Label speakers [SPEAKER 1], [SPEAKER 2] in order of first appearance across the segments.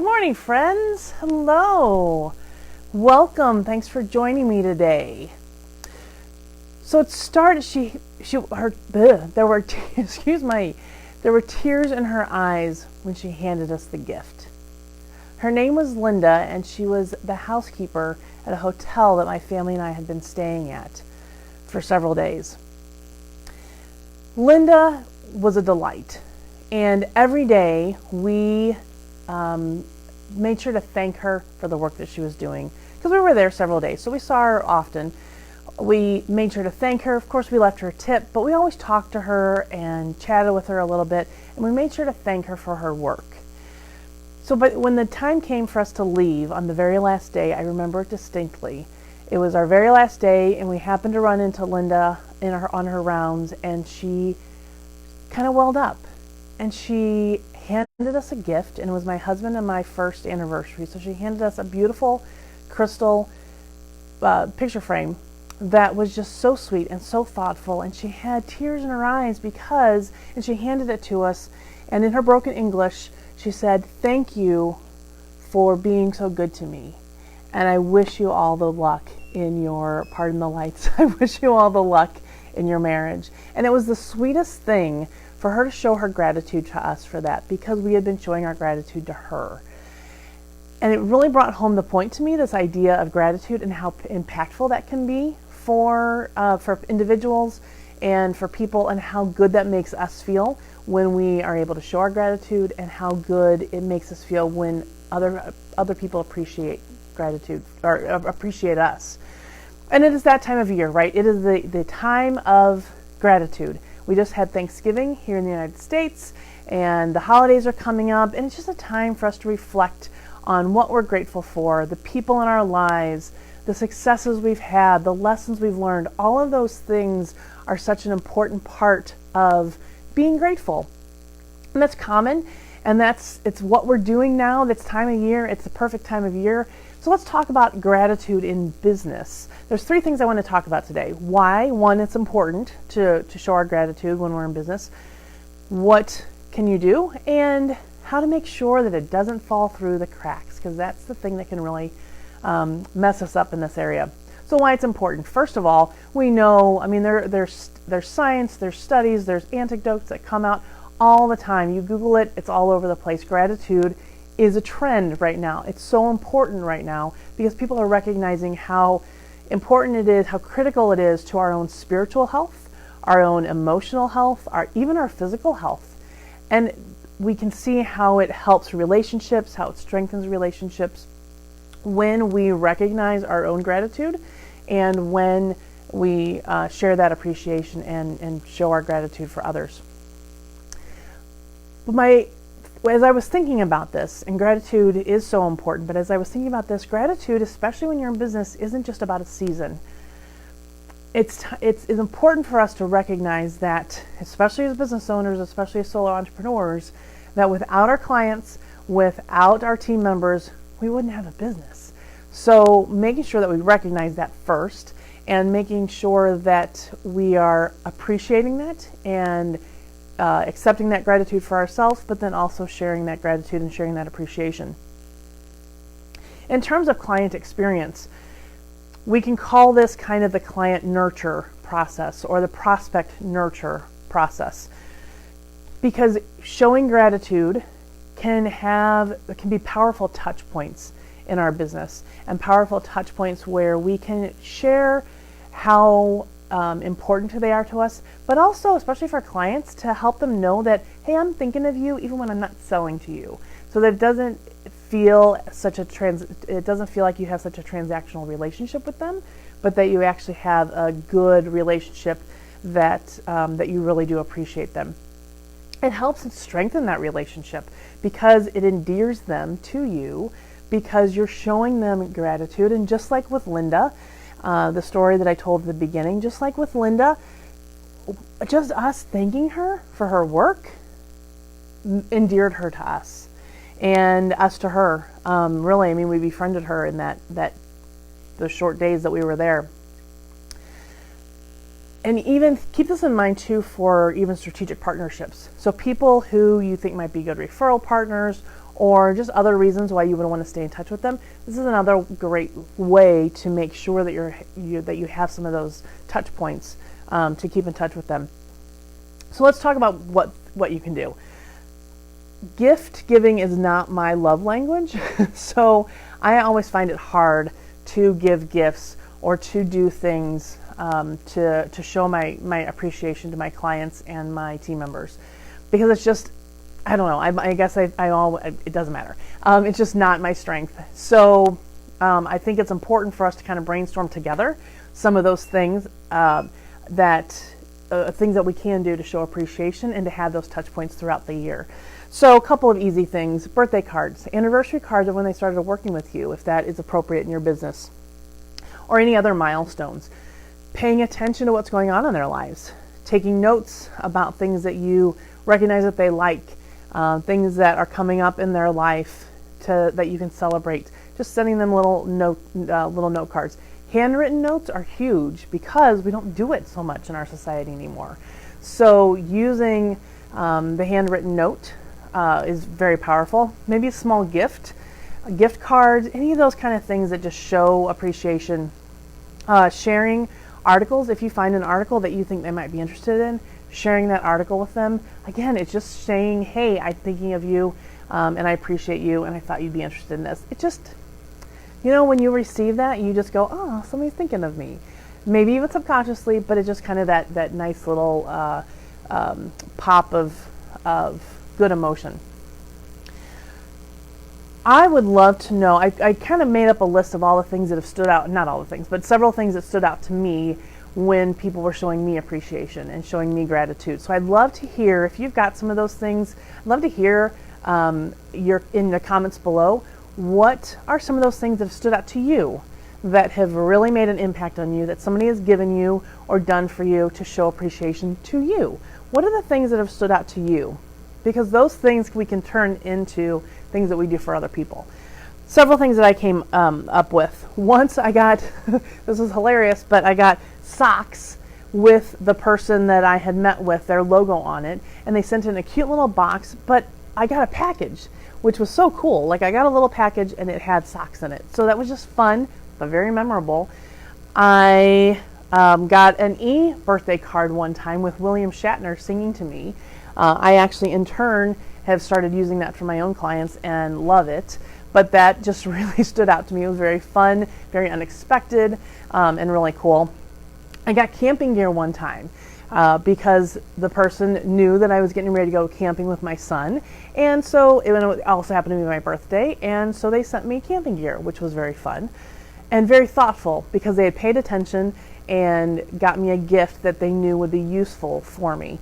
[SPEAKER 1] Good morning, friends. Hello. Welcome. Thanks for joining me today. So it started, there were, there were tears in her eyes when she handed us the gift. Her name was Linda, and she was the housekeeper at a hotel that my family and I had been staying at for several days. Linda was a delight, and every day we made sure to thank her for the work that she was doing, because we were there several days, so we saw her often. We made sure to thank her. Of course, we left her a tip, but we always talked to her and chatted with her a little bit, and we made sure to thank her for her work. But when the time came for us to leave on the very last day, I remember it distinctly. It was our very last day, and we happened to run into Linda on her rounds, and she kind of welled up, and she handed us a gift, and it was my husband and my first anniversary. So she handed us a beautiful crystal picture frame that was just so sweet and so thoughtful, and she had tears in her eyes and she handed it to us, and in her broken English, she said, "Thank you for being so good to me, and I wish you all the luck in your, pardon the lights, I wish you all the luck in your marriage." And it was the sweetest thing for her to show her gratitude to us for that, because we had been showing our gratitude to her. And it really brought home the point to me, this idea of gratitude and how impactful that can be for individuals and for people, and how good that makes us feel when we are able to show our gratitude, and how good it makes us feel when other people appreciate gratitude or appreciate us. And it is that time of year, right? It is the time of gratitude. We just had Thanksgiving here in the United States, and the holidays are coming up, and it's just a time for us to reflect on what we're grateful for, the people in our lives, the successes we've had, the lessons we've learned. All of those things are such an important part of being grateful. And that's common, and it's what we're doing now. This time of year, it's the perfect time of year. So let's talk about gratitude in business. There's 3 things I want to talk about today. Why, one, it's important to show our gratitude when we're in business. What can you do? And how to make sure that it doesn't fall through the cracks, because that's the thing that can really mess us up in this area. So why it's important. First of all, we know, there's science, there's studies, there's anecdotes that come out all the time. You Google it, it's all over the place. Gratitude is a trend right now. It's so important right now because people are recognizing how important it is, how critical it is to our own spiritual health, our own emotional health, even our physical health. And we can see how it helps relationships, how it strengthens relationships when we recognize our own gratitude, and when we share that appreciation and show our gratitude for others. But as I was thinking about this, and gratitude is so important, but as I was thinking about this, gratitude, especially when you're in business, isn't just about a season. It's important for us to recognize that, especially as business owners, especially as solo entrepreneurs, that without our clients, without our team members, we wouldn't have a business. So making sure that we recognize that first, and making sure that we are appreciating that and accepting that gratitude for ourselves, but then also sharing that gratitude and sharing that appreciation. In terms of client experience, we can call this kind of the client nurture process, or the prospect nurture process, because showing gratitude can be powerful touch points in our business, and powerful touch points where we can share how important they are to us, but also, especially for clients, to help them know that, hey, I'm thinking of you even when I'm not selling to you, so that it doesn't feel like you have such a transactional relationship with them, but that you actually have a good relationship, that you really do appreciate them. It helps strengthen that relationship because it endears them to you, because you're showing them gratitude. And just like with Linda, the story that I told at the beginning, just like with Linda, just us thanking her for her work endeared her to us, and us to her. Really, we befriended her in those short days that we were there. And even keep this in mind too for even strategic partnerships. So people who you think might be good referral partners, or just other reasons why you would want to stay in touch with them, this is another great way to make sure that that you have some of those touch points to keep in touch with them. So let's talk about what you can do. Gift giving is not my love language, so I always find it hard to give gifts or to do things to show my appreciation to my clients and my team members, because it's just, I don't know, I guess it doesn't matter. It's just not my strength. So I think it's important for us to kind of brainstorm together some of those things things that we can do to show appreciation and to have those touch points throughout the year. So a couple of easy things: birthday cards, anniversary cards of when they started working with you, if that is appropriate in your business, or any other milestones. Paying attention to what's going on in their lives, taking notes about things that you recognize that they like, things that are coming up in their life that you can celebrate. Just sending them little note cards. Handwritten notes are huge because we don't do it so much in our society anymore. So using the handwritten note is very powerful. Maybe a small gift, a gift card, any of those kind of things that just show appreciation. Sharing articles. If you find an article that you think they might be interested in, sharing that article with them. Again, it's just saying, hey, I'm thinking of you and I appreciate you and I thought you'd be interested in this. It just, when you receive that, you just go, oh, somebody's thinking of me. Maybe even subconsciously, but it's just kind of that nice little pop of good emotion. I would love to know, I kind of made up a list of all the things that have stood out, not all the things, but several things that stood out to me when people were showing me appreciation and showing me gratitude. So I'd love to hear, if you've got some of those things, I'd love to hear in the comments below, what are some of those things that have stood out to you that have really made an impact on you, that somebody has given you or done for you to show appreciation to you? What are the things that have stood out to you? Because those things we can turn into things that we do for other people. Several things that I came up with. Once I got, this was hilarious, but I got socks with the person that I had met with, their logo on it, and they sent in a cute little box, but I got a package, which was so cool. Like, I got a little package and it had socks in it. So that was just fun, but very memorable. I got an birthday card one time with William Shatner singing to me. I actually, in turn, have started using that for my own clients and love it. But that just really stood out to me. It was very fun, very unexpected, and really cool. I got camping gear one time because the person knew that I was getting ready to go camping with my son. And so it also happened to be my birthday. And so they sent me camping gear, which was very fun and very thoughtful because they had paid attention and got me a gift that they knew would be useful for me.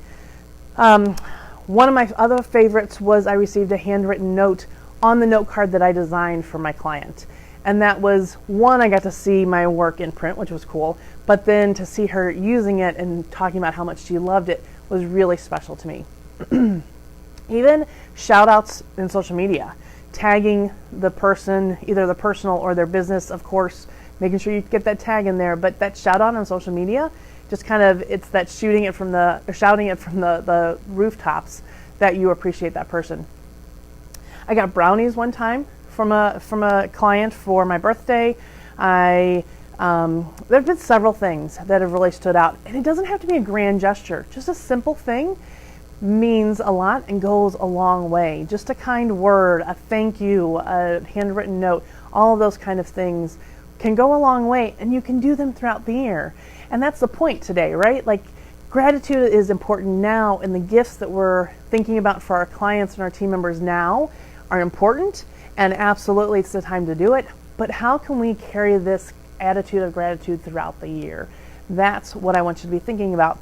[SPEAKER 1] One of my other favorites was I received a handwritten note on the note card that I designed for my client. And that was, one, I got to see my work in print, which was cool, but then to see her using it and talking about how much she loved it was really special to me. Even shout outs in social media, tagging the person, either the personal or their business, of course, making sure you get that tag in there, but that shout out on social media, just kind of, it's that shouting it from the rooftops that you appreciate that person. I got brownies one time from a client for my birthday. There have been several things that have really stood out, and it doesn't have to be a grand gesture. Just a simple thing means a lot and goes a long way. Just a kind word, a thank you, a handwritten note, all of those kind of things can go a long way, and you can do them throughout the year. And that's the point today, right? Like, gratitude is important now, and the gifts that we're thinking about for our clients and our team members now are important, and absolutely it's the time to do it. But how can we carry this attitude of gratitude throughout the year? That's what I want you to be thinking about.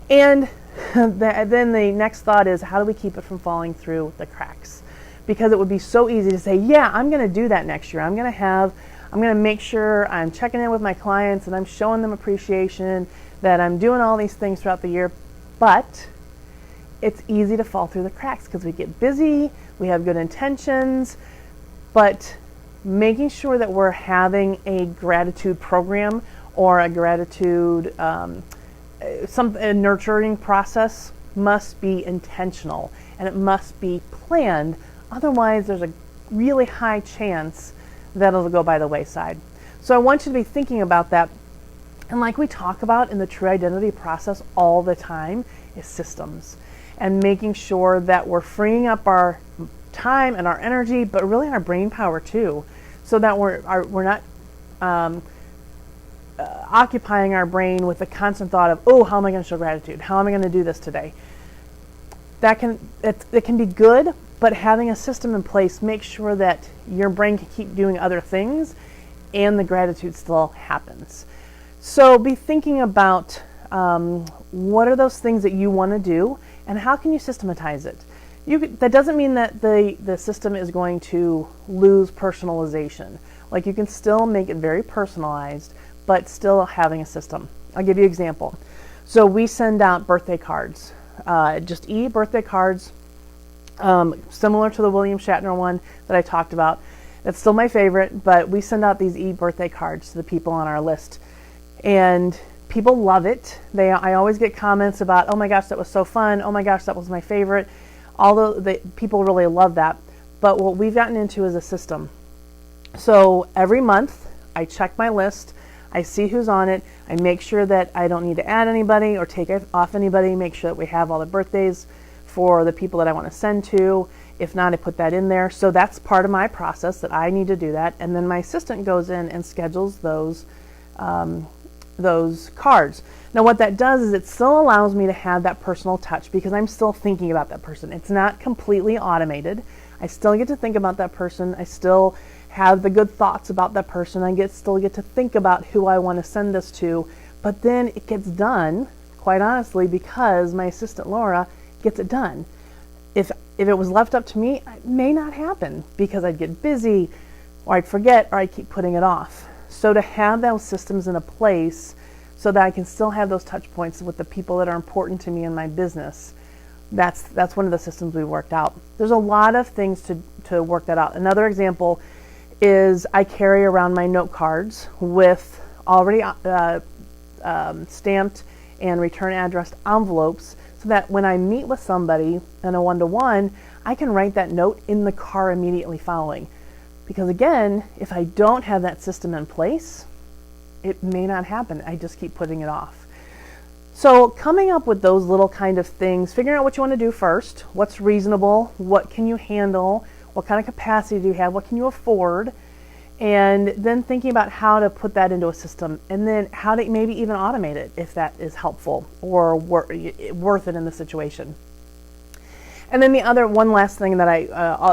[SPEAKER 1] And then the next thought is, how do we keep it from falling through the cracks? Because it would be so easy to say, yeah, I'm going to do that next year. I'm going to make sure I'm checking in with my clients and I'm showing them appreciation, that I'm doing all these things throughout the year. But it's easy to fall through the cracks because we get busy, we have good intentions, but making sure that we're having a gratitude program or a gratitude a nurturing process must be intentional, and it must be planned Otherwise, there's a really high chance that it'll go by the wayside. So I want you to be thinking about that. And like we talk about in the True Identity process all the time, is systems. And making sure that we're freeing up our time and our energy, but really our brain power too, so that we're not occupying our brain with the constant thought of, oh, how am I going to show gratitude? How am I going to do this today? It can be good, but having a system in place makes sure that your brain can keep doing other things and the gratitude still happens. So be thinking about what are those things that you want to do and how can you systematize it? That doesn't mean that the system is going to lose personalization. Like, you can still make it very personalized, but still having a system. I'll give you an example. So we send out birthday cards, just birthday cards, similar to the William Shatner one that I talked about. That's still my favorite, but we send out these birthday cards to the people on our list. And people love it. I always get comments about, oh my gosh, that was so fun. Oh my gosh, that was my favorite. Although the people really love that. But what we've gotten into is a system. So every month I check my list. I see who's on it. I make sure that I don't need to add anybody or take off anybody. Make sure that we have all the birthdays for the people that I want to send to. If not, I put that in there. So that's part of my process, that I need to do that. And then my assistant goes in and schedules those cards. Now what that does is it still allows me to have that personal touch because I'm still thinking about that person. It's not completely automated. I still get to think about that person. I still have the good thoughts about that person. I still get to think about who I want to send this to, but then it gets done, quite honestly, because my assistant Laura gets it done. If it was left up to me, it may not happen because I'd get busy or I'd forget or I'd keep putting it off. So to have those systems in a place so that I can still have those touch points with the people that are important to me in my business, that's one of the systems we worked out. There's a lot of things to work that out. Another example is I carry around my note cards with already stamped and return addressed envelopes so that when I meet with somebody in a one-to-one, I can write that note in the car immediately following. Because again, if I don't have that system in place, it may not happen. I just keep putting it off. So coming up with those little kind of things, figuring out what you want to do first, what's reasonable, what can you handle, what kind of capacity do you have, what can you afford, and then thinking about how to put that into a system, and then how to maybe even automate it if that is helpful or worth it in the situation. And then one last thing that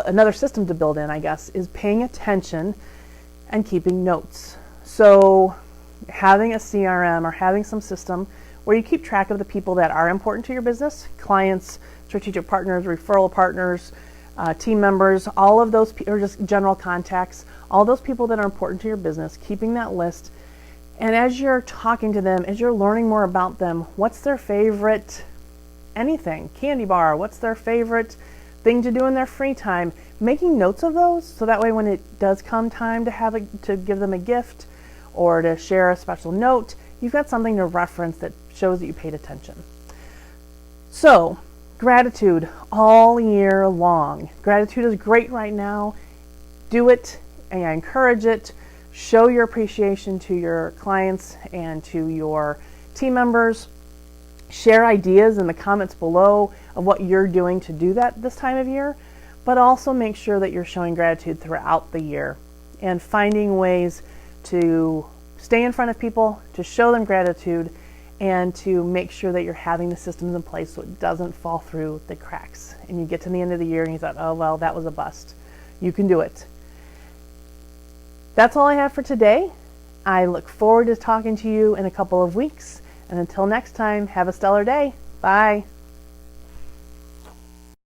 [SPEAKER 1] another system to build in, I guess, is paying attention and keeping notes. So having a CRM or having some system where you keep track of the people that are important to your business, clients, strategic partners, referral partners, team members, all of those, or just general contacts, all those people that are important to your business, keeping that list. And as you're talking to them, as you're learning more about them, what's their favorite anything, candy bar, what's their favorite thing to do in their free time, making notes of those so that way when it does come time to give them a gift or to share a special note, you've got something to reference that shows that you paid attention. So gratitude all year long. Gratitude is great right now. Do it, and I encourage it. Show your appreciation to your clients and to your team members. Share ideas in the comments below of what you're doing to do that this time of year, but also make sure that you're showing gratitude throughout the year and finding ways to stay in front of people, to show them gratitude, and to make sure that you're having the systems in place so it doesn't fall through the cracks. And you get to the end of the year and you thought, oh, well, that was a bust. You can do it. That's all I have for today. I look forward to talking to you in a couple of weeks. And until next time, have a stellar day. Bye.